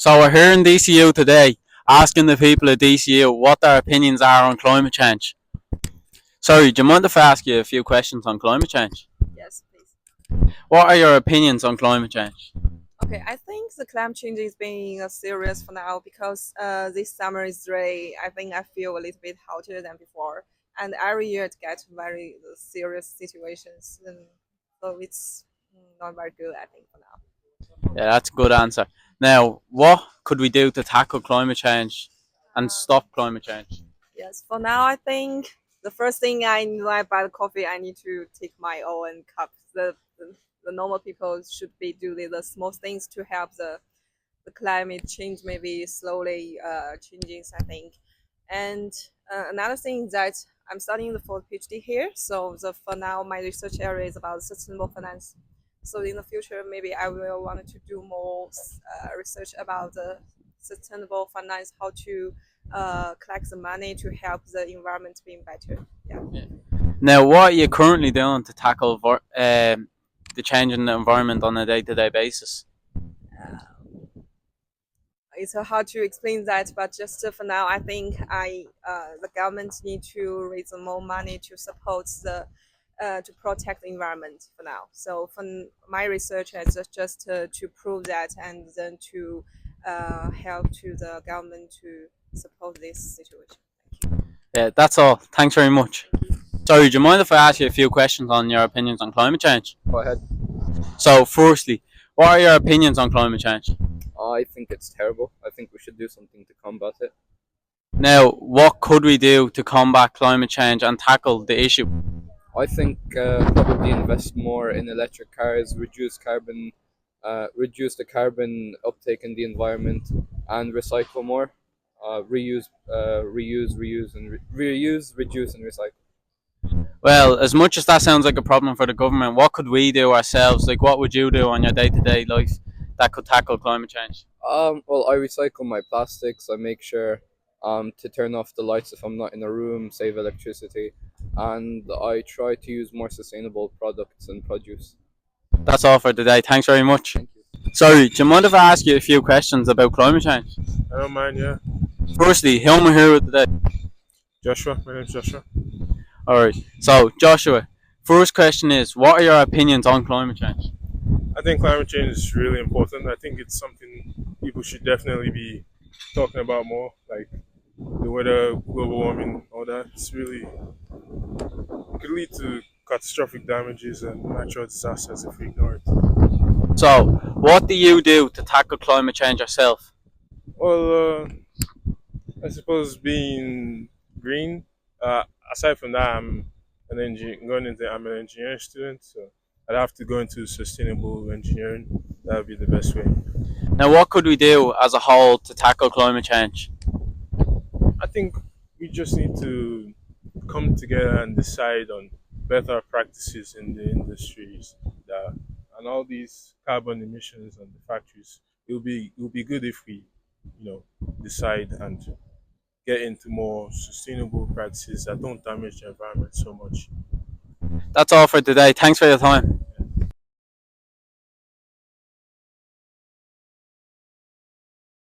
So we're here in DCU today asking the people of DCU what their opinions are on climate change. Sorry, do you mind if I ask you a few questions on climate change? Yes, please. What are your opinions on climate change? Okay, I think the climate change is being serious for now because this summer is really, I think I feel a little bit hotter than before. And every year it gets very serious situations. And so it's not very good, I think, for now. Yeah, that's a good answer. Now, what could we do to tackle climate change and stop climate change? Yes, for now, I think the first thing when I buy the coffee, I need to take my own cup. The normal people should be doing the small things to help the climate change maybe slowly changing, I think. And another thing is that I'm studying the fourth PhD here. So for now, my research area is about sustainable finance. So in the future, maybe I will want to do more research about the sustainable finance, how to collect the money to help the environment being better. Yeah. Yeah. Now, what are you currently doing to tackle the change in the environment on a day-to-day basis? It's hard to explain that, but just for now, I think the government need to raise more money to support the to protect the environment for now. So for my research is just to prove that and then to help to the government to support this situation. Yeah, that's all. Thanks very much. Sorry, do you mind if I ask you a few questions on your opinions on climate change? Go ahead. So, firstly, what are your opinions on climate change? I think it's terrible. I think we should do something to combat it. Now, what could we do to combat climate change and tackle the issue? I think probably invest more in electric cars, reduce the carbon uptake in the environment, and recycle more. Reuse, reduce, and recycle. Well, as much as that sounds like a problem for the government, what could we do ourselves? Like, what would you do on your day to day life that could tackle climate change? Well, I recycle my plastics. I make sure to turn off the lights if I'm not in a room, save electricity, and I try to use more sustainable products and produce. That's all for today. Thanks very much. Thank you. Sorry, do you mind if I ask you a few questions about climate change? I don't mind, yeah. Firstly, who am I here with today? Joshua, my name's Joshua. Alright, so Joshua, first question is what are your opinions on climate change? I think climate change is really important. I think it's something people should definitely be talking about more, like the weather, global warming, all that. It's really, it could lead to catastrophic damages and natural disasters if we ignore it. So, what do you do to tackle climate change yourself? Well, I suppose being green, uh, aside from that, I'm an engineering student, so I'd have to go into sustainable engineering. That would be the best way. Now, what could we do as a whole to tackle climate change? I think we just need to come together and decide on better practices in the industries that and all these carbon emissions and the factories. It will be good if we, decide and get into more sustainable practices that don't damage the environment so much. That's all for today. Thanks for your time.